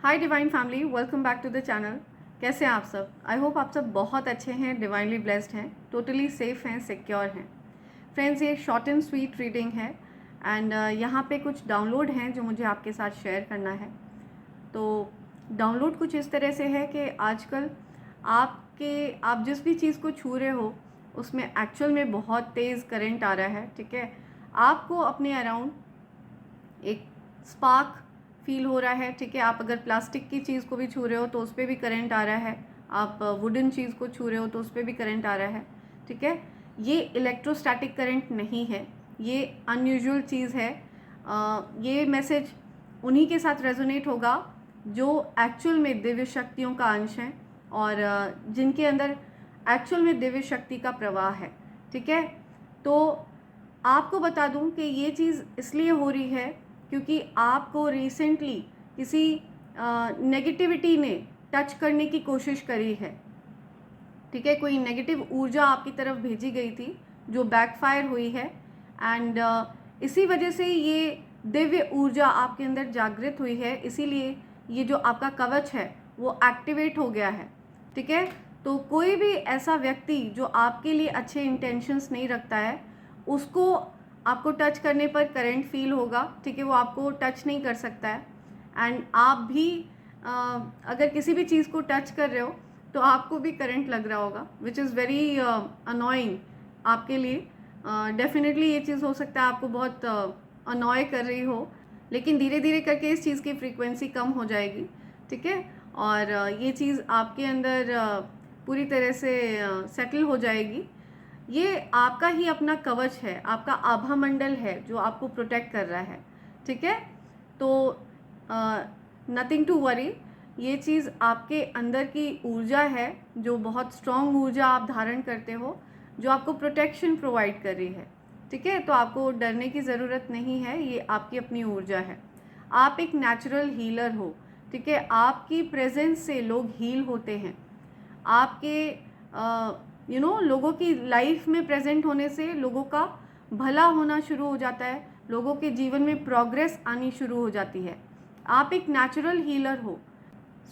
Hi divine family, welcome back to the channel. कैसे हैं आप सब? आई होप आप सब बहुत अच्छे हैं, डिवाइनली ब्लेस्ड हैं, टोटली सेफ हैं, सिक्योर हैं। फ्रेंड्स, ये शॉर्ट एंड स्वीट रीडिंग है एंड यहाँ पे कुछ डाउनलोड हैं जो मुझे आपके साथ शेयर करना है। तो डाउनलोड कुछ इस तरह से है कि आजकल आप जिस भी चीज़ को छू रहे हो उसमें एक्चुअल में बहुत तेज़ करंट आ रहा है। ठीक है, आपको अपने अराउंड एक स्पार्क फील हो रहा है। ठीक है, आप अगर प्लास्टिक की चीज़ को भी छू रहे हो तो उस पर भी करंट आ रहा है, आप वुडन चीज़ को छू रहे हो तो उस पर भी करंट आ रहा है। ठीक है, ये इलेक्ट्रोस्टैटिक करंट नहीं है, ये अनयूजुअल चीज़ है। ये मैसेज उन्हीं के साथ रेजोनेट होगा जो एक्चुअल में दिव्य शक्तियों का अंश हैं और जिनके अंदर एक्चुअल में दिव्य शक्ति का प्रवाह है। ठीक है, तो आपको बता दूं कि ये चीज़ इसलिए हो रही है क्योंकि आपको रिसेंटली किसी नेगेटिविटी ने टच करने की कोशिश करी है। ठीक है, कोई नेगेटिव ऊर्जा आपकी तरफ भेजी गई थी जो बैकफायर हुई है एंड इसी वजह से ये दिव्य ऊर्जा आपके अंदर जागृत हुई है, इसीलिए ये जो आपका कवच है वो एक्टिवेट हो गया है। ठीक है, तो कोई भी ऐसा व्यक्ति जो आपके लिए अच्छे इंटेंशंस नहीं रखता है उसको आपको टच करने पर करंट फील होगा। ठीक है, वो आपको टच नहीं कर सकता है एंड आप भी अगर किसी भी चीज़ को टच कर रहे हो तो आपको भी करंट लग रहा होगा, विच इज़ वेरी अनोइंग आपके लिए। डेफिनेटली ये चीज़ हो सकता है आपको बहुत अनॉय कर रही हो, लेकिन धीरे धीरे करके इस चीज़ की फ्रीक्वेंसी कम हो जाएगी। ठीक है, और ये चीज़ आपके अंदर पूरी तरह से सेटल हो जाएगी। ये आपका ही अपना कवच है, आपका आभा मंडल है जो आपको प्रोटेक्ट कर रहा है। ठीक है, तो नथिंग टू वरी, ये चीज़ आपके अंदर की ऊर्जा है जो बहुत स्ट्रॉन्ग ऊर्जा आप धारण करते हो, जो आपको प्रोटेक्शन प्रोवाइड कर रही है। ठीक है, तो आपको डरने की ज़रूरत नहीं है, ये आपकी अपनी ऊर्जा है। आप एक नेचुरल हीलर हो। ठीक है, आपकी प्रेजेंस से लोग हील होते हैं। आपके लोगों की लाइफ में प्रेजेंट होने से लोगों का भला होना शुरू हो जाता है, लोगों के जीवन में प्रोग्रेस आनी शुरू हो जाती है। आप एक नेचुरल हीलर हो।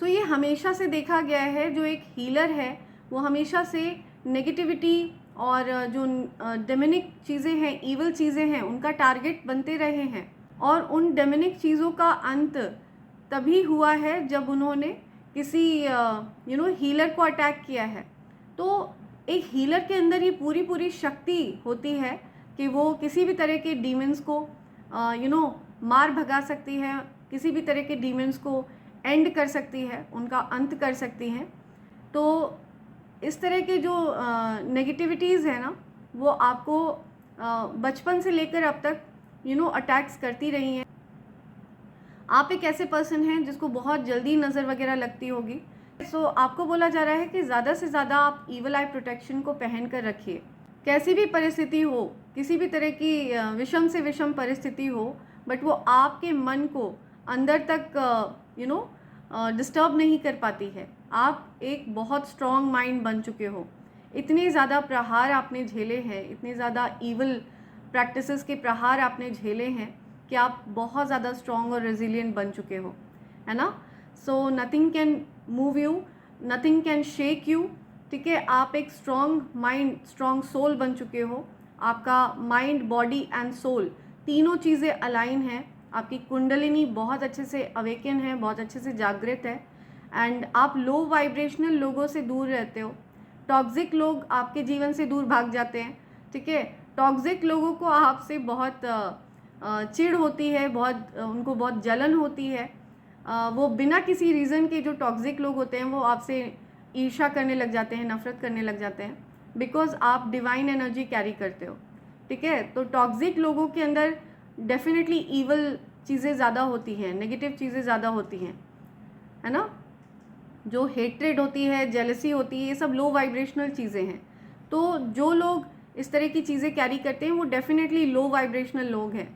सो ये हमेशा से देखा गया है, जो एक हीलर है वो हमेशा से नेगेटिविटी और जो डेमोनिक चीज़ें हैं, ईवल चीज़ें हैं, उनका टारगेट बनते रहे हैं। और उन डेमोनिक चीज़ों का अंत तभी हुआ है जब उन्होंने किसी हीलर को अटैक किया है। तो एक हीलर के अंदर ये पूरी पूरी शक्ति होती है कि वो किसी भी तरह के डीमंस को मार भगा सकती है, किसी भी तरह के डीमंस को एंड कर सकती है, उनका अंत कर सकती हैं। तो इस तरह के जो नेगेटिविटीज़ है ना, वो आपको बचपन से लेकर अब तक अटैक्स करती रही हैं। आप एक ऐसे पर्सन हैं जिसको बहुत जल्दी नज़र वगैरह लगती होगी। सो आपको बोला जा रहा है कि ज़्यादा से ज़्यादा आप ईवल आई प्रोटेक्शन को पहन कर रखिए। कैसी भी परिस्थिति हो, किसी भी तरह की विषम से विषम परिस्थिति हो, बट वो आपके मन को अंदर तक डिस्टर्ब नहीं कर पाती है। आप एक बहुत स्ट्रॉन्ग माइंड बन चुके हो। इतने ज़्यादा प्रहार आपने झेले हैं, इतने ज़्यादा ईवल प्रैक्टिसेस के प्रहार आपने झेले हैं कि आप बहुत ज़्यादा स्ट्रॉन्ग और रेजिलिएंट बन चुके हो, है ना। So nothing can move you, nothing can shake you. ठीक है, आप एक स्ट्रॉन्ग माइंड, स्ट्रॉन्ग सोल बन चुके हो। आपका माइंड, बॉडी एंड सोल तीनों चीज़ें अलाइन हैं। आपकी कुंडलिनी बहुत अच्छे से अवेकन है, बहुत अच्छे से जागृत है एंड आप लो वाइब्रेशनल लोगों से दूर रहते हो। टॉक्सिक लोग आपके जीवन से दूर भाग जाते हैं। ठीक है, टॉक्सिक लोगों को आपसे बहुत चिढ़ होती है, उनको बहुत जलन होती है। वो बिना किसी रीज़न के, जो टॉक्सिक लोग होते हैं वो आपसे ईर्ष्या करने लग जाते हैं, नफरत करने लग जाते हैं, बिकॉज आप डिवाइन एनर्जी कैरी करते हो। ठीक है, तो टॉक्सिक लोगों के अंदर डेफिनेटली ईवल चीज़ें ज़्यादा होती हैं, नेगेटिव चीज़ें ज़्यादा होती हैं, है ना। जो हेट्रेड होती है, जेलसी होती है, ये सब लो वाइब्रेशनल चीज़ें हैं। तो जो लोग इस तरह की चीज़ें कैरी करते हैं वो डेफिनेटली लो वाइब्रेशनल लोग हैं,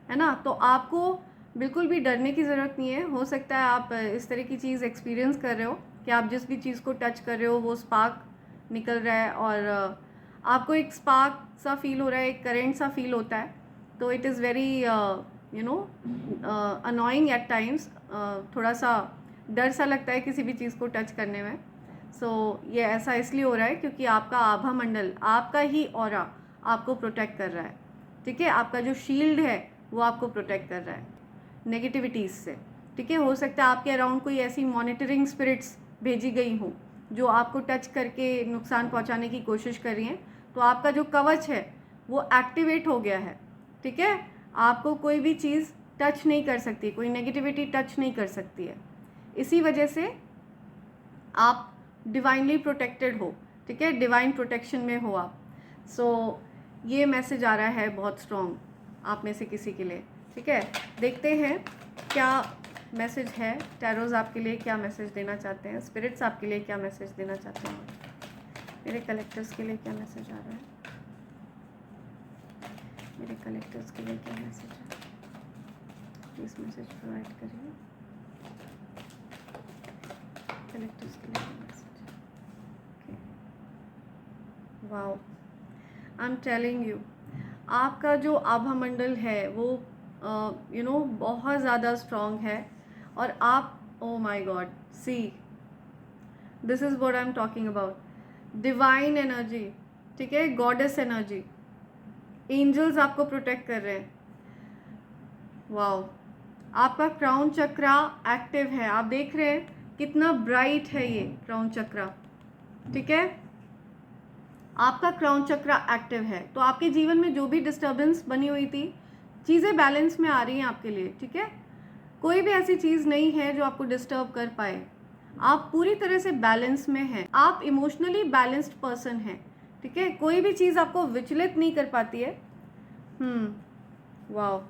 है ना। तो आपको बिल्कुल भी डरने की ज़रूरत नहीं है। हो सकता है आप इस तरह की चीज़ एक्सपीरियंस कर रहे हो कि आप जिस भी चीज़ को टच कर रहे हो वो स्पार्क निकल रहा है और आपको एक स्पार्क सा फील हो रहा है, एक करंट सा फील होता है। तो it is very annoying at times, थोड़ा सा डर सा लगता है किसी भी चीज़ को टच करने में। ये ऐसा इसलिए हो रहा है क्योंकि आपका आभा मंडल, आपका ही ऑरा आपको प्रोटेक्ट कर रहा है, ठीक है। आपका जो शील्ड है वो आपको प्रोटेक्ट कर रहा है नेगेटिविटीज़ से, ठीक है। हो सकता है आपके अराउंड कोई ऐसी मॉनिटरिंग स्पिरिट्स भेजी गई हो जो आपको टच करके नुकसान पहुंचाने की कोशिश कर रही हैं, तो आपका जो कवच है वो एक्टिवेट हो गया है, ठीक है। आपको कोई भी चीज़ टच नहीं कर सकती, कोई नेगेटिविटी टच नहीं कर सकती है। इसी वजह से आप डिवाइनली प्रोटेक्टेड हो, ठीक है, डिवाइन प्रोटेक्शन में हो आप। ये मैसेज आ रहा है बहुत स्ट्रॉन्ग आप में से किसी के लिए, ठीक है। देखते हैं क्या मैसेज है, टैरोज आपके लिए क्या मैसेज देना चाहते हैं, स्पिरिट्स आपके लिए क्या मैसेज देना चाहते हैं, मेरे कलेक्टर्स के लिए क्या मैसेज आ रहा है, मेरे कलेक्टर्स के लिए क्या मैसेज है, प्लीज़ मैसेज प्रोवाइड करिए कलेक्टर्स के लिए message. Wow, I am telling you, आपका जो आभा मंडल है वो बहुत ज़्यादा स्ट्रॉन्ग है। और आप, oh my God, see this is what I am talking about, divine energy, ठीक है, गॉडेस एनर्जी, एंजल्स आपको प्रोटेक्ट कर रहे हैं। वाओ, आपका क्राउन चक्रा एक्टिव है, आप देख रहे हैं कितना ब्राइट है ये क्राउन चक्रा, ठीक है। आपका क्राउन चक्रा एक्टिव है, तो आपके जीवन में जो भी डिस्टर्बेंस बनी हुई थी, चीज़ें बैलेंस में आ रही हैं आपके लिए, ठीक है। कोई भी ऐसी चीज़ नहीं है जो आपको डिस्टर्ब कर पाए, आप पूरी तरह से बैलेंस में हैं, आप इमोशनली बैलेंस्ड पर्सन हैं, ठीक है। कोई भी चीज़ आपको विचलित नहीं कर पाती है। वाओ,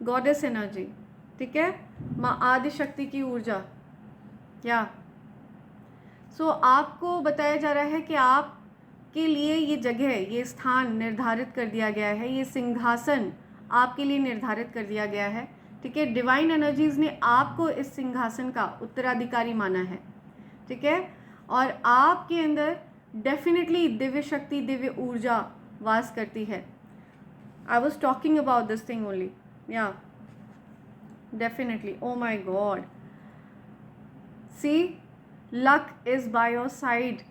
गॉडेस एनर्जी, ठीक है, माँ आदि शक्ति की ऊर्जा, या आपको बताया जा रहा है कि आप के लिए ये जगह, ये स्थान निर्धारित कर दिया गया है, ये सिंहासन आपके लिए निर्धारित कर दिया गया है, ठीक है। डिवाइन एनर्जीज ने आपको इस सिंहासन का उत्तराधिकारी माना है, ठीक है। और आपके अंदर डेफिनेटली दिव्य शक्ति, दिव्य ऊर्जा वास करती है। I was talking about this thing only, yeah definitely, oh my God, see luck is by your side.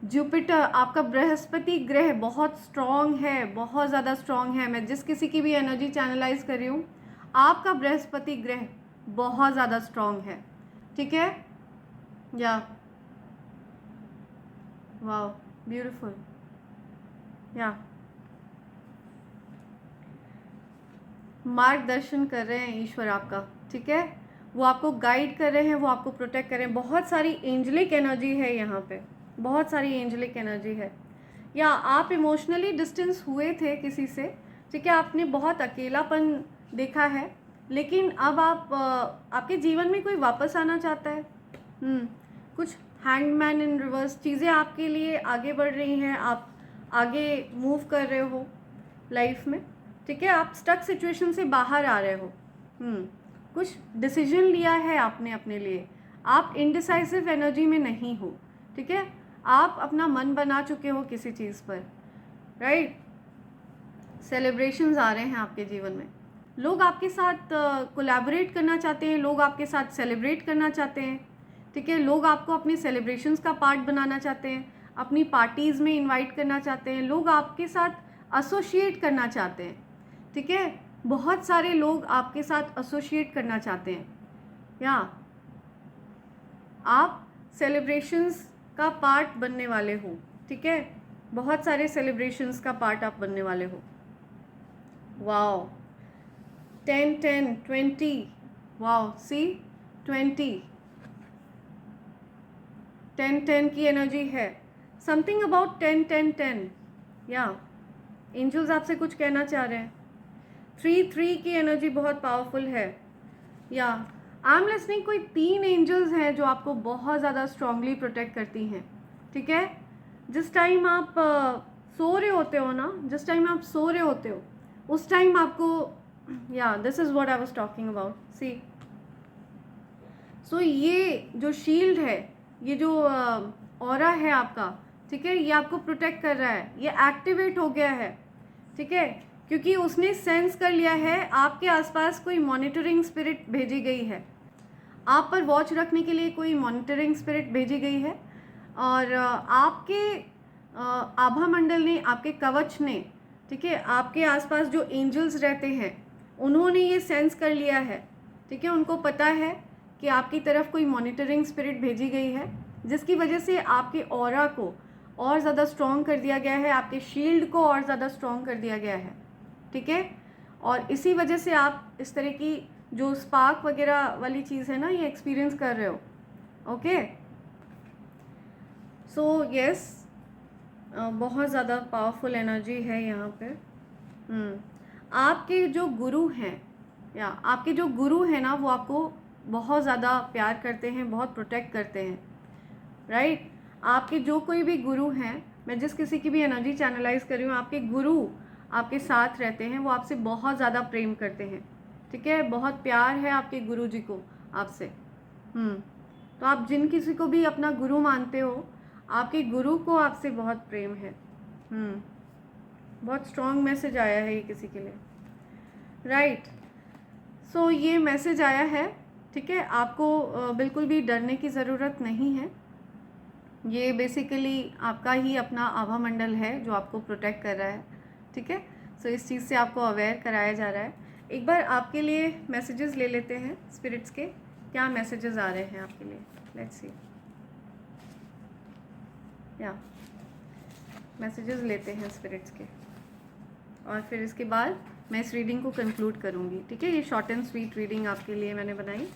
Jupiter, आपका बृहस्पति ग्रह बहुत स्ट्रॉन्ग है, बहुत ज़्यादा स्ट्रॉन्ग है। मैं जिस किसी की भी एनर्जी चैनलाइज कर रही हूँ, आपका बृहस्पति ग्रह बहुत ज़्यादा स्ट्रॉन्ग है, ठीक है, या वाओ, ब्यूटीफुल, या मार्गदर्शन कर रहे हैं ईश्वर आपका, ठीक है, वो आपको गाइड कर रहे हैं, वो आपको प्रोटेक्ट कर रहे हैं। बहुत सारी एंजलिक एनर्जी है यहाँ पे, बहुत सारी एंजलिक एनर्जी है। या आप इमोशनली डिस्टेंस हुए थे किसी से, ठीक है, आपने बहुत अकेलापन देखा है, लेकिन अब आप आपके जीवन में कोई वापस आना चाहता है। कुछ हैंगमैन इन रिवर्स चीज़ें आपके लिए आगे बढ़ रही हैं, आप आगे मूव कर रहे हो लाइफ में, ठीक है, आप स्टक सिचुएशन से बाहर आ रहे हो। कुछ डिसीजन लिया है आपने अपने लिए, आप इनडिसाइसिव एनर्जी में नहीं हो, ठीक है, आप अपना मन बना चुके हो किसी चीज़ पर, राइट। सेलिब्रेशंस आ रहे हैं आपके जीवन में, लोग आपके साथ कोलैबोरेट करना चाहते हैं, लोग आपके साथ सेलिब्रेट करना चाहते हैं, ठीक है, लोग आपको अपने सेलिब्रेशंस का पार्ट बनाना चाहते हैं, अपनी पार्टीज़ में इनवाइट करना चाहते हैं, लोग आपके साथ एसोसिएट करना चाहते हैं, ठीक है, बहुत सारे लोग आपके साथ एसोसिएट करना चाहते हैं, या आप सेलिब्रेशंस का पार्ट बनने वाले हो, ठीक है, बहुत सारे सेलिब्रेशंस का पार्ट आप बनने वाले हो। वाओ, 10 10 20, वाओ, सी 20 10 10 की एनर्जी है, समथिंग अबाउट 10 10 10, या एंजल्स आपसे कुछ कहना चाह रहे हैं। 3 3 की एनर्जी बहुत पावरफुल है, या आई एम लिसनिंग, कोई 3 एंजल्स हैं जो आपको बहुत ज़्यादा स्ट्रांगली प्रोटेक्ट करती हैं, ठीक है। जिस टाइम आप सो रहे होते हो ना, जिस टाइम आप सो रहे होते हो उस टाइम आपको, yeah this is what I was talking about, see. ये जो शील्ड है, ये जो ऑरा है आपका, ठीक है, ये आपको प्रोटेक्ट कर रहा है, ये एक्टिवेट हो गया है, ठीक है, क्योंकि उसने सेंस कर लिया है आपके आसपास कोई मॉनिटरिंग स्पिरिट भेजी गई है। आप पर वॉच रखने के लिए कोई मॉनिटरिंग स्पिरिट भेजी गई है, और आपके आभा मंडल ने, आपके कवच ने, ठीक है, आपके आसपास जो एंजल्स रहते हैं उन्होंने ये सेंस कर लिया है, ठीक है, उनको पता है कि आपकी तरफ कोई मॉनिटरिंग स्पिरिट भेजी गई है, जिसकी वजह से आपके ऑरा को और ज़्यादा स्ट्रॉन्ग कर दिया गया है, आपके शील्ड को और ज़्यादा स्ट्रॉन्ग कर दिया गया है, ठीक है। और इसी वजह से आप इस तरह की जो स्पार्क वगैरह वाली चीज़ है ना, ये एक्सपीरियंस कर रहे हो। ओके, सो यस, बहुत ज़्यादा पावरफुल एनर्जी है यहाँ पे। आपके जो गुरु हैं, या आपके जो गुरु हैं ना, वो आपको बहुत ज़्यादा प्यार करते हैं, बहुत प्रोटेक्ट करते हैं, राइट। आपके जो कोई भी गुरु हैं, मैं जिस किसी की भी एनर्जी चैनलाइज कर रही हूँ, आपके गुरु आपके साथ रहते हैं, वो आपसे बहुत ज़्यादा प्रेम करते हैं, ठीक है, बहुत प्यार है आपके गुरु जी को आपसे। तो आप जिन किसी को भी अपना गुरु मानते हो, आपके गुरु को आपसे बहुत प्रेम है। बहुत स्ट्रॉन्ग मैसेज आया है ये किसी के लिए, राइट। सो ये मैसेज आया है, ठीक है, आपको बिल्कुल भी डरने की ज़रूरत नहीं है। ये बेसिकली आपका ही अपना आभा मंडल है जो आपको प्रोटेक्ट कर रहा है, ठीक है। सो इस चीज़ से आपको अवेयर कराया जा रहा है। एक बार आपके लिए मैसेजेस ले लेते हैं स्पिरिट्स के, क्या मैसेजेस आ रहे हैं आपके लिए, लेट्स सी। या मैसेजेस लेते हैं स्पिरिट्स के, और फिर इसके बाद मैं इस रीडिंग को कंक्लूड करूँगी, ठीक है। ये शॉर्ट एंड स्वीट रीडिंग आपके लिए मैंने बनाई।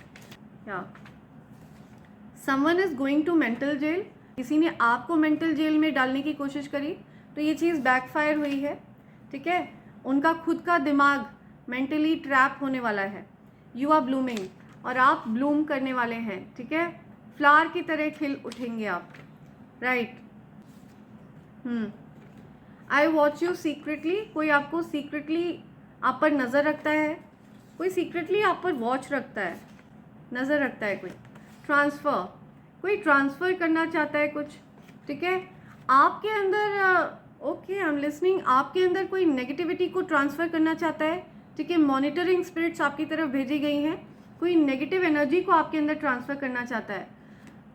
या someone is going to mental jail, किसी ने आपको मेंटल जेल में डालने की कोशिश करी, तो ये चीज़ बैकफायर हुई है, ठीक है। उनका खुद का दिमाग मेंटली ट्रैप होने वाला है। यू आर ब्लूमिंग, और आप ब्लूम करने वाले हैं, ठीक है, फ्लावर की तरह खिल उठेंगे आप, right. I watch you secretly, कोई आपको सीक्रेटली आप पर नज़र रखता है, कोई सीक्रेटली आप पर वॉच रखता है, नज़र रखता है। कोई ट्रांसफ़र, कोई ट्रांसफ़र करना चाहता है कुछ, ठीक है, आपके अंदर। Okay, I am listening. आपके अंदर कोई नेगेटिविटी को ट्रांसफ़र करना चाहता है, ठीक है, मॉनिटरिंग स्पिरिट्स आपकी तरफ भेजी गई हैं, कोई नेगेटिव एनर्जी को आपके अंदर ट्रांसफ़र करना चाहता है,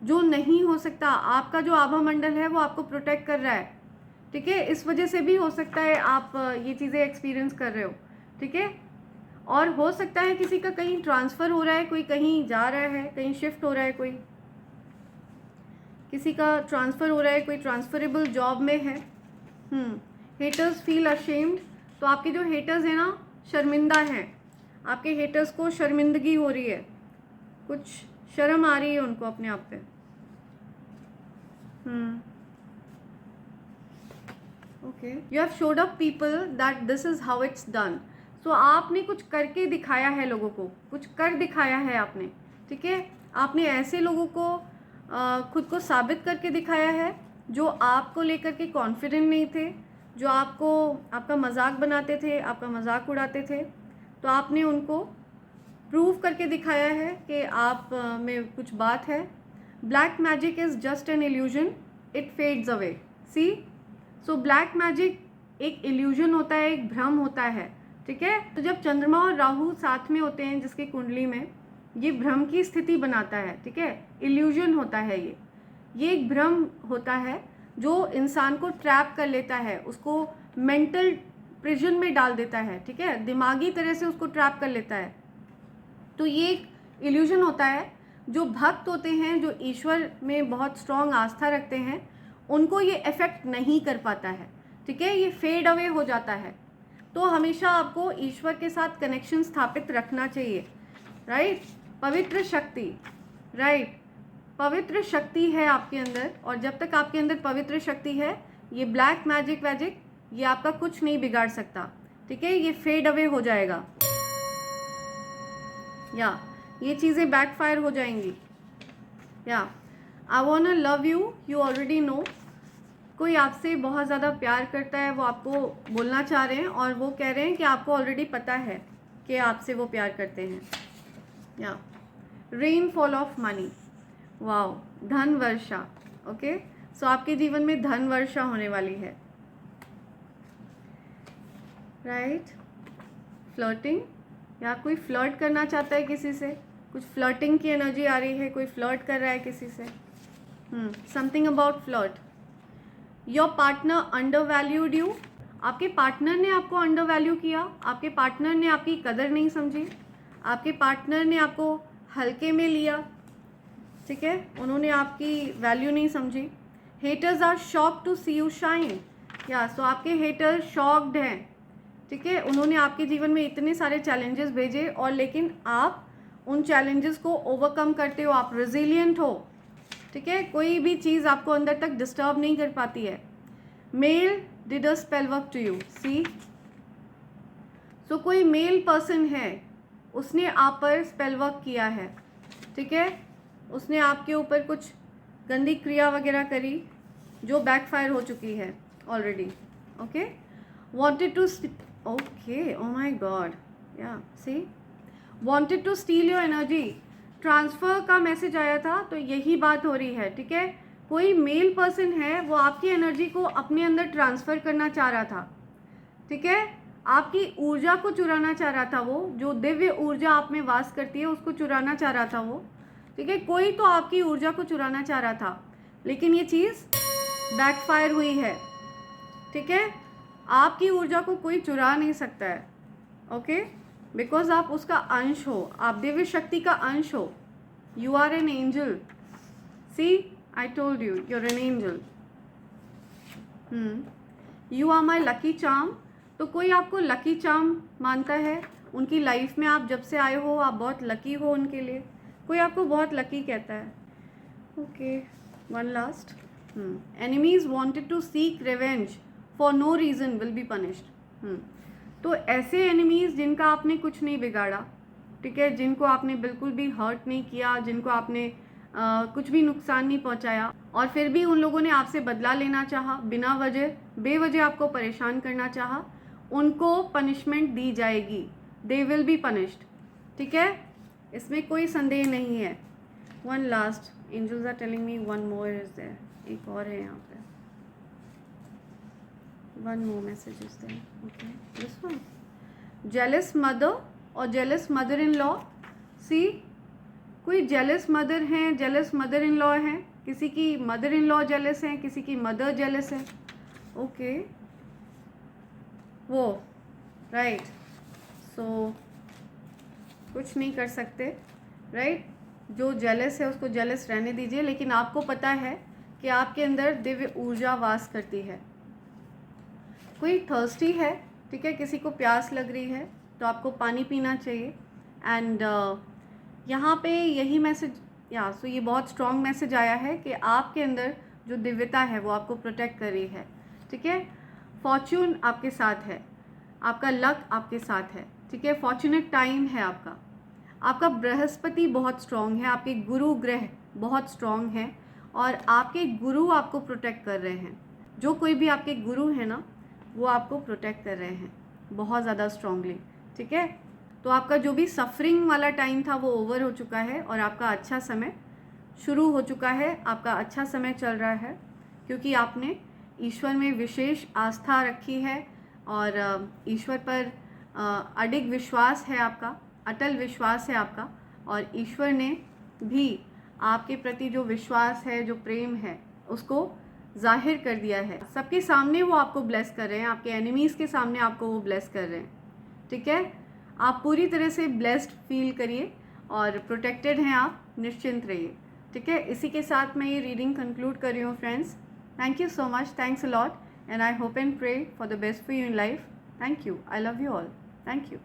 जो नहीं हो सकता। आपका जो आभा मंडल है वो आपको प्रोटेक्ट कर रहा है, ठीक है, इस वजह से भी हो सकता है आप ये चीज़ें एक्सपीरियंस कर रहे हो, ठीक है। और हो सकता है किसी का कहीं ट्रांसफ़र हो रहा है, कोई कहीं जा रहा है, कहीं शिफ्ट हो रहा है, कोई किसी का ट्रांसफ़र हो रहा है, कोई ट्रांसफरेबल जॉब में है। हेटर्स फील अशेम्ड, तो आपके जो हेटर्स हैं ना, शर्मिंदा हैं, आपके हेटर्स को शर्मिंदगी हो रही है, कुछ शर्म आ रही है उनको अपने आप पे। Okay, you have showed up people that this is how it's done. So आपने कुछ करके दिखाया है, लोगों को कुछ कर दिखाया है आपने, ठीक है। आपने ऐसे लोगों को खुद को साबित करके दिखाया है जो आपको लेकर के कॉन्फिडेंट नहीं थे, जो आपको आपका मजाक बनाते थे, आपका मजाक उड़ाते थे, तो आपने उनको प्रूव करके दिखाया है कि आप में कुछ बात है। Black magic is just an illusion, it fades away. See, so black magic एक इल्यूजन होता है, एक भ्रम होता है, ठीक है। तो जब चंद्रमा और राहु साथ में होते हैं जिसकी कुंडली में, ये भ्रम की स्थिति बनाता है, ठीक है, इल्यूजन होता है ये एक भ्रम होता है जो इंसान को ट्रैप कर लेता है, उसको मेंटल प्रिजन में डाल देता है, ठीक है, दिमागी तरह से उसको ट्रैप कर लेता है। तो ये एक इल्यूजन होता है। जो भक्त होते हैं, जो ईश्वर में बहुत स्ट्रॉन्ग आस्था रखते हैं, उनको ये इफेक्ट नहीं कर पाता है, ठीक है, ये फेड अवे हो जाता है। तो हमेशा आपको ईश्वर के साथ कनेक्शन स्थापित रखना चाहिए, राइट। पवित्र शक्ति, राइट, पवित्र शक्ति है आपके अंदर, और जब तक आपके अंदर पवित्र शक्ति है, ये ब्लैक मैजिक वैजिक ये आपका कुछ नहीं बिगाड़ सकता, ठीक है, ये फेड अवे हो जाएगा, या ये चीज़ें बैकफायर हो जाएंगी। या I want to love you, you already know, कोई आपसे बहुत ज़्यादा प्यार करता है, वो आपको बोलना चाह रहे हैं, और वो कह रहे हैं कि आपको ऑलरेडी पता है कि आपसे वो प्यार करते हैं। या रेनफॉल ऑफ मनी, वाओ, धन वर्षा। ओके, सो आपके जीवन में धन वर्षा होने वाली है, राइट। फ्लर्टिंग, या कोई फ्लर्ट करना चाहता है किसी से, कुछ फ्लर्टिंग की एनर्जी आ रही है, कोई फ्लर्ट कर रहा है किसी से. Something about flirt. Your partner under valued you. आपके पार्टनर ने आपको अंडर वैल्यू किया, आपके पार्टनर ने आपकी कदर नहीं समझी, आपके पार्टनर ने आपको हल्के में लिया, ठीक है, उन्होंने आपकी वैल्यू नहीं समझी. Haters are shocked to see you shine. या सो आपके हेटर शॉक्ड हैं, ठीक है, उन्होंने आपके जीवन में इतने सारे चैलेंजेस भेजे और लेकिन आप उन चैलेंजेस को ओवरकम करते हो, आप रेजिलिएंट हो, ठीक है, कोई भी चीज़ आपको अंदर तक डिस्टर्ब नहीं कर पाती है. Male did a spell work to you. See, so कोई मेल पर्सन है, उसने आप पर स्पेल वर्क किया है, ठीक है, उसने आपके ऊपर कुछ गंदी क्रिया वगैरह करी जो बैकफायर हो चुकी है already. Okay, wanted to, okay, oh my God, yeah see, wanted to steal your energy. Transfer का मैसेज आया था, तो यही बात हो रही है, ठीक है. कोई मेल पर्सन है, वो आपकी एनर्जी को अपने अंदर ट्रांसफ़र करना चाह रहा था, ठीक है, आपकी ऊर्जा को चुराना चाह रहा था, वो जो दिव्य ऊर्जा आप में वास करती है उसको चुराना चाह रहा था वो, ठीक है. कोई तो आपकी ऊर्जा को चुराना चाह रहा था, लेकिन ये चीज़ बैकफायर हुई है, ठीक है. आपकी ऊर्जा को कोई चुरा नहीं सकता है, ओके, बिकॉज आप उसका अंश हो, आप दिव्य शक्ति का अंश हो. You are an angel. See, I told you, you are an angel. You are my lucky charm. तो कोई आपको लकी चार्म मानता है, उनकी लाइफ में आप जब से आए हो आप बहुत लकी हो उनके लिए, कोई आपको बहुत लकी कहता है. Okay, one last. Enemies wanted to seek revenge for no reason will be punished. तो ऐसे एनिमीज़ जिनका आपने कुछ नहीं बिगाड़ा, ठीक है, जिनको आपने बिल्कुल भी हर्ट नहीं किया, जिनको आपने कुछ भी नुकसान नहीं पहुंचाया, और फिर भी उन लोगों ने आपसे बदला लेना चाहा, बिना वजह बेवजह आपको परेशान करना चाहा, उनको पनिशमेंट दी जाएगी. दे विल बी पनिश्ड, ठीक है, इसमें कोई संदेह नहीं है. One last, angels are telling me one more is there. एक और है यहाँ पे, one more message is there. Okay, this one. Jealous mother और jealous mother in law. See, कोई जेलस मदर हैं, जेलस मदर इन लॉ हैं, किसी की मदर इन लॉ जेलस हैं, किसी की मदर जेलस है. ओके, वो राइट. सो कुछ नहीं कर सकते, राइट. जो जेलस है उसको जेलस रहने दीजिए, लेकिन आपको पता है कि आपके अंदर दिव्य ऊर्जा वास करती है. कोई थर्स्टी है, ठीक है, किसी को प्यास लग रही है तो आपको पानी पीना चाहिए. एंड यहाँ पे यही मैसेज, या सो ये बहुत स्ट्रॉन्ग मैसेज आया है कि आपके अंदर जो दिव्यता है वो आपको प्रोटेक्ट कर रही है, ठीक है. फॉर्च्यून आपके साथ है, आपका लक आपके साथ है, ठीक है, फॉर्चुनेट टाइम है आपका. आपका बृहस्पति बहुत स्ट्रॉन्ग है, आपके गुरु ग्रह बहुत स्ट्रॉन्ग है, और आपके गुरु आपको प्रोटेक्ट कर रहे हैं. जो कोई भी आपके गुरु हैं ना, वो आपको प्रोटेक्ट कर रहे हैं बहुत ज़्यादा स्ट्रॉन्गली, ठीक है. तो आपका जो भी सफरिंग वाला टाइम था वो ओवर हो चुका है और आपका अच्छा समय शुरू हो चुका है. आपका अच्छा समय चल रहा है क्योंकि आपने ईश्वर में विशेष आस्था रखी है और ईश्वर पर अडिग विश्वास है आपका, अटल विश्वास है आपका, और ईश्वर ने भी आपके प्रति जो विश्वास है, जो प्रेम है, उसको जाहिर कर दिया है. सबके सामने वो आपको ब्लेस कर रहे हैं, आपके एनिमीज़ के सामने आपको वो ब्लेस कर रहे हैं, ठीक है. आप पूरी तरह से ब्लेस्ड फील करिए और प्रोटेक्टेड हैं आप, निश्चिंत रहिए, ठीक है. इसी के साथ मैं ये रीडिंग कंक्लूड कर रही हूँ friends. Thank you so much, thanks a lot, and I hope and pray for the best for you in life. Thank you, I love you all, thank you.